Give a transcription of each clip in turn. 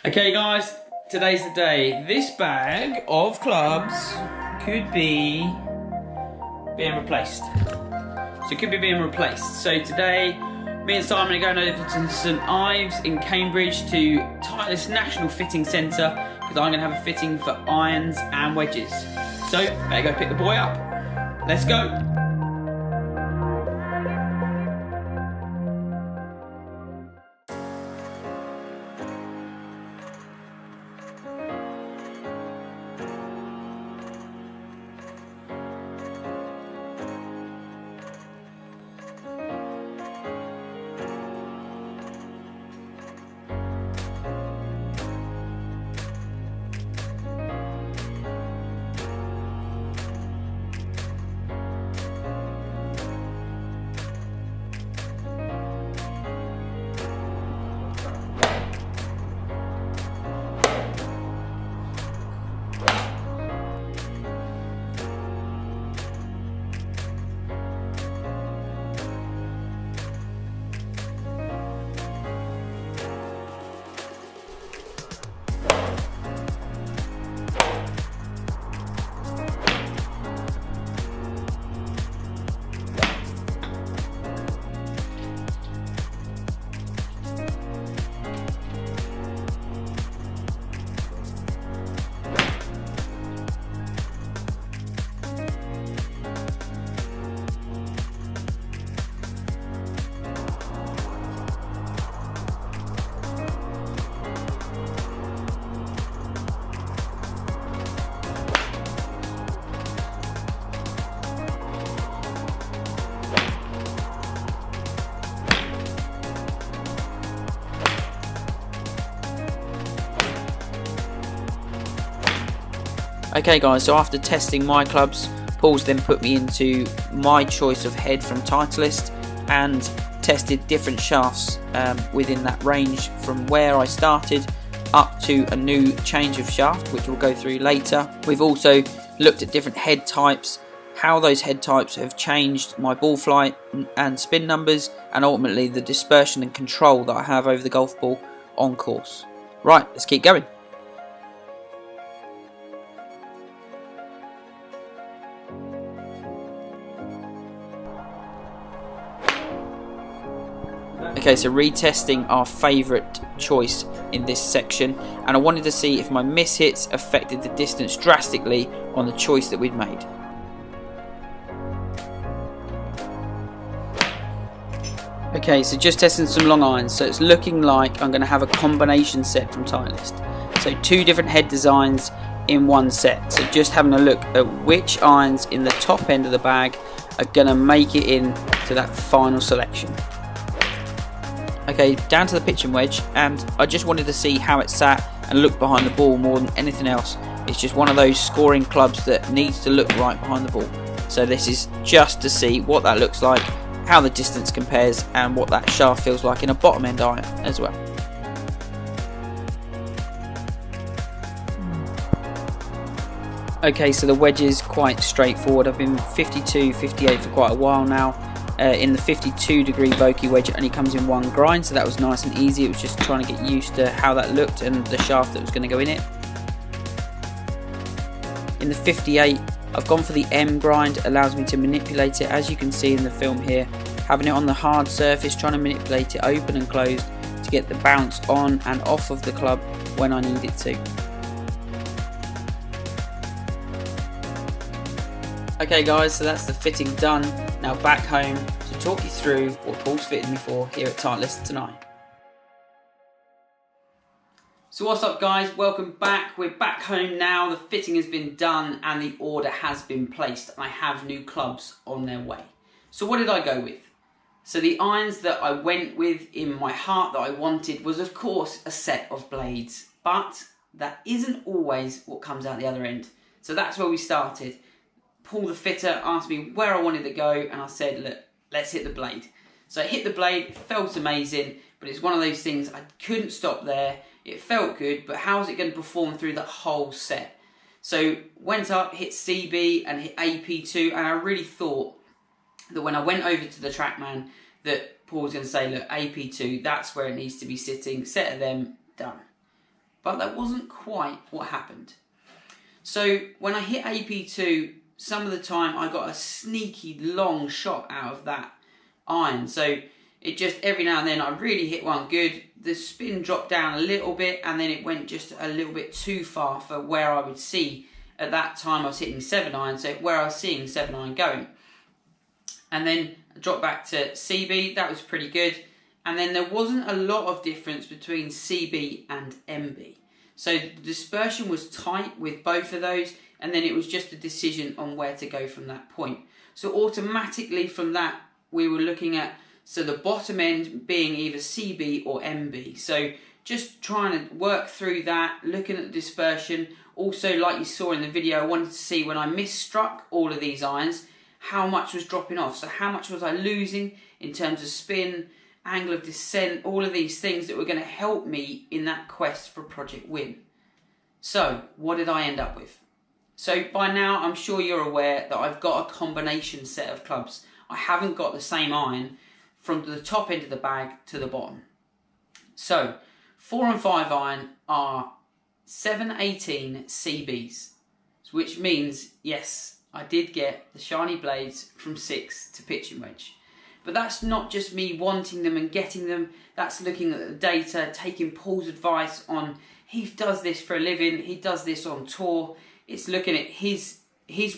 Okay guys, today's the day. This bag of clubs could be being replaced. So it could be being replaced. So today, me and Simon are going over to St Ives in Cambridge to Titleist National Fitting Centre because I'm going to have a fitting for irons and wedges. So, better go pick the boy up. Let's go. Okay guys, so after testing my clubs, Paul's then put me into my choice of head from Titleist and tested different shafts within that range from where I started up to a new change of shaft, which we'll go through later. We've also looked at different head types, how those head types have changed my ball flight and spin numbers, and ultimately the dispersion and control that I have over the golf ball on course. Right, let's keep going. Okay, so retesting our favourite choice in this section, and I wanted to see if my miss hits affected the distance drastically on the choice that we'd made. Okay, so just testing some long irons, so it's looking like I'm going to have a combination set from Titleist. So two different head designs in one set, so just having a look at which irons in the top end of the bag are going to make it in to that final selection. Okay, down to the pitching wedge, and I just wanted to see how it sat and looked behind the ball more than anything else. It's just one of those scoring clubs that needs to look right behind the ball. So this is just to see what that looks like, how the distance compares, and what that shaft feels like in a bottom end iron as well. Okay, so the wedge is quite straightforward. I've been 52, 58 for quite a while now. In the 52 degree Vokey wedge, it only comes in one grind, so that was nice and easy. It was just trying to get used to how that looked and the shaft that was going to go in it. In the 58, I've gone for the M grind. It allows me to manipulate it, as you can see in the film here, having it on the hard surface, trying to manipulate it open and closed to get the bounce on and off of the club when I need it to. Okay guys, so that's the fitting done. Now back home to talk you through what Paul's fitted me for here at Titleist tonight. So what's up guys, welcome back. We're back home now, the fitting has been done and the order has been placed. I have new clubs on their way. So what did I go with? So the irons that I went with in my heart that I wanted was of course a set of blades, but that isn't always what comes out the other end. So that's where we started. Paul the fitter asked me where I wanted to go and I said, look, let's hit the blade. So I hit the blade, it felt amazing, but it's one of those things I couldn't stop there. It felt good, but how is it going to perform through the whole set? So went up, hit CB and hit AP2, and I really thought that when I went over to the TrackMan that Paul was going to say, look, AP2, that's where it needs to be sitting, set of them, done. but that wasn't quite what happened. So when I hit AP2, some of the time I got a sneaky long shot out of that iron. So it just, every now and then I really hit one good. The spin dropped down a little bit, and then it went just a little bit too far for where I would see. At that time I was hitting 7-iron, so where I was seeing 7-iron going. And then I dropped back to CB, that was pretty good. And then there wasn't a lot of difference between CB and MB. So the dispersion was tight with both of those, and then it was just a decision on where to go from that point. So automatically from that, we were looking at, so the bottom end being either CB or MB. So just trying to work through that, looking at the dispersion. Also, like you saw in the video, I wanted to see when I misstruck all of these irons, how much was dropping off. So how much was I losing in terms of spin, angle of descent, all of these things that were going to help me in that quest for Projectwin. So what did I end up with? So by now I'm sure you're aware that I've got a combination set of clubs. I haven't got the same iron from the top end of the bag to the bottom. So 4 and 5 iron are 718 CBs, which means yes, I did get the shiny blades from 6 to pitching wedge. But that's not just me wanting them and getting them, that's looking at the data, taking Paul's advice on, he does this for a living, he does this on tour. It's looking at his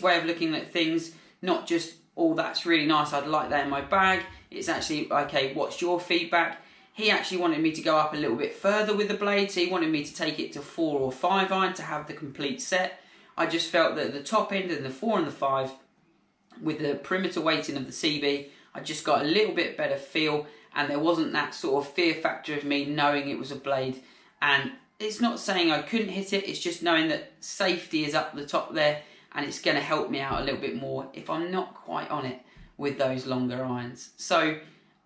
way of looking at things, not just, oh, that's really nice, I'd like that in my bag. It's actually, okay, what's your feedback? He actually wanted me to go up a little bit further with the blade, so he wanted me to take it to 4 or 5 iron to have the complete set. I just felt that the top end and the 4 and the 5, with the perimeter weighting of the CB, I just got a little bit better feel, and there wasn't that sort of fear factor of me knowing it was a blade. And it's not saying I couldn't hit it, it's just knowing that safety is up the top there, and it's going to help me out a little bit more if I'm not quite on it with those longer irons. So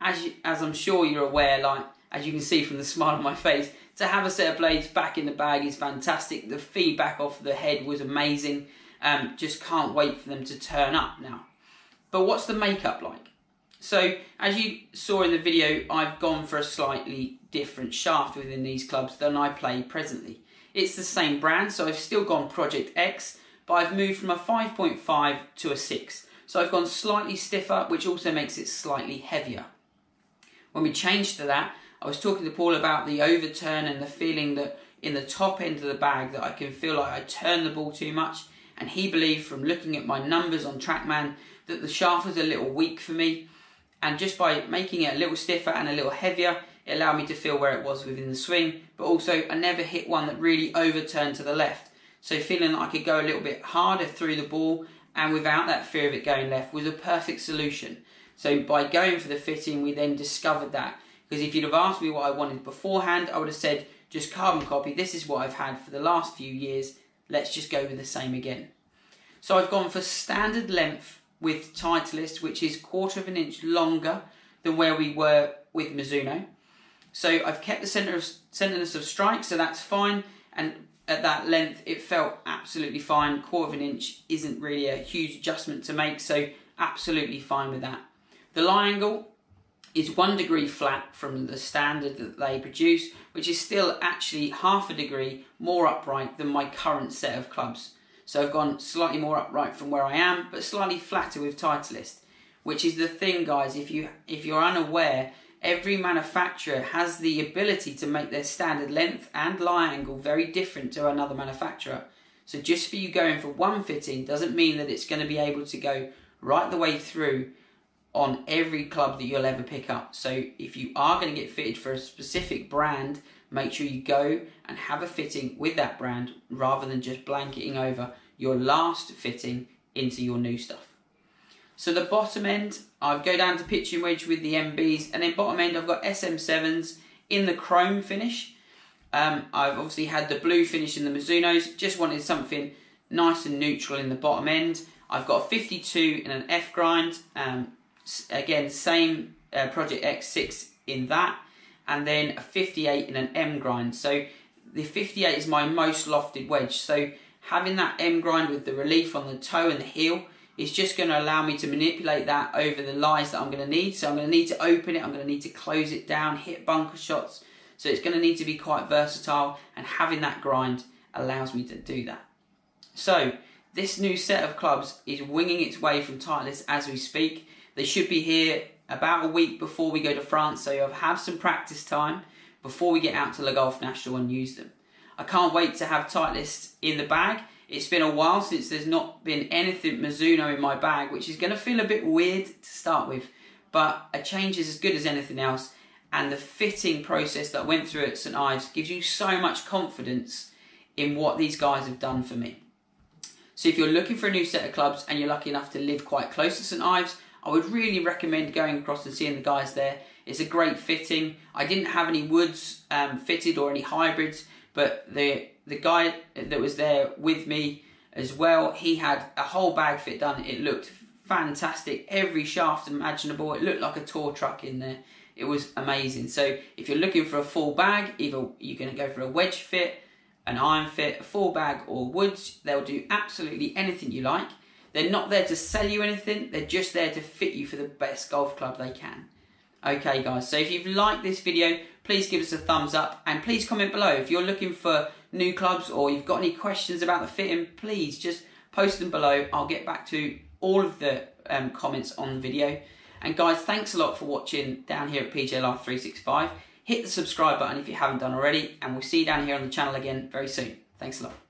as I'm sure you're aware, like as you can see from the smile on my face, to have a set of blades back in the bag is fantastic. The feedback off the head was amazing. Just can't wait for them to turn up now. But what's the makeup like? So as you saw in the video, I've gone for a slightly different shaft within these clubs than I play presently. It's the same brand, so I've still gone Project X, but I've moved from a 5.5 to a 6. So I've gone slightly stiffer, which also makes it slightly heavier. When we changed to that, I was talking to Paul about the overturn and the feeling that in the top end of the bag that I can feel like I turn the ball too much, and he believed from looking at my numbers on TrackMan that the shaft was a little weak for me. And just by making it a little stiffer and a little heavier, it allowed me to feel where it was within the swing. But also, I never hit one that really overturned to the left. So feeling that I could go a little bit harder through the ball and without that fear of it going left was a perfect solution. So by going for the fitting, we then discovered that. Because if you'd have asked me what I wanted beforehand, I would have said, just carbon copy, this is what I've had for the last few years. Let's just go with the same again. So I've gone for standard length with Titleist, which is 1/4 of an inch longer than where we were with Mizuno. So I've kept the centerness of strike, so that's fine. And at that length, it felt absolutely fine. 1/4 of an inch isn't really a huge adjustment to make, so absolutely fine with that. The lie angle is 1 degree flat from the standard that they produce, which is still actually 1/2 degree more upright than my current set of clubs. So I've gone slightly more upright from where I am, but slightly flatter with Titleist, which is the thing, guys. If you're unaware, every manufacturer has the ability to make their standard length and lie angle very different to another manufacturer. So just for you going for one fitting doesn't mean that it's going to be able to go right the way through on every club that you'll ever pick up. So if you are going to get fitted for a specific brand, make sure you go and have a fitting with that brand rather than just blanketing over your last fitting into your new stuff. So the bottom end, I go down to pitching wedge with the MBs, and then bottom end I've got SM7s in the chrome finish. I've obviously had the blue finish in the Mizunos, just wanted something nice and neutral in the bottom end. I've got a 52 in an F grind, again same Project X6 in that, and then a 58 in an M grind. So the 58 is my most lofted wedge, so having that M grind with the relief on the toe and the heel is just going to allow me to manipulate that over the lies that I'm going to need. So I'm going to need to open it, I'm going to need to close it down, hit bunker shots. So it's going to need to be quite versatile, and having that grind allows me to do that. So this new set of clubs is winging its way from Titleist as we speak. They should be here about a week before we go to France, so you'll have some practice time before we get out to Le Golf National and use them. I can't wait to have Titleist in the bag. It's been a while since there's not been anything Mizuno in my bag, which is going to feel a bit weird to start with, but a change is as good as anything else, and the fitting process that I went through at St Ives gives you so much confidence in what these guys have done for me. So if you're looking for a new set of clubs and you're lucky enough to live quite close to St Ives, I would really recommend going across and seeing the guys there. It's a great fitting. I didn't have any woods fitted or any hybrids, but the guy that was there with me as well, he had a whole bag fit done. It looked fantastic. Every shaft imaginable. It looked like a tour truck in there. It was amazing. So if you're looking for a full bag, either you're going to go for a wedge fit, an iron fit, a full bag, or woods, they'll do absolutely anything you like. They're not there to sell you anything, they're just there to fit you for the best golf club they can. Okay guys, so if you've liked this video, please give us a thumbs up, and please comment below. If you're looking for new clubs or you've got any questions about the fitting, please just post them below. I'll get back to all of the comments on the video. And guys, thanks a lot for watching down here at PGA Life 365. Hit the subscribe button if you haven't done already, and we'll see you down here on the channel again very soon. Thanks a lot.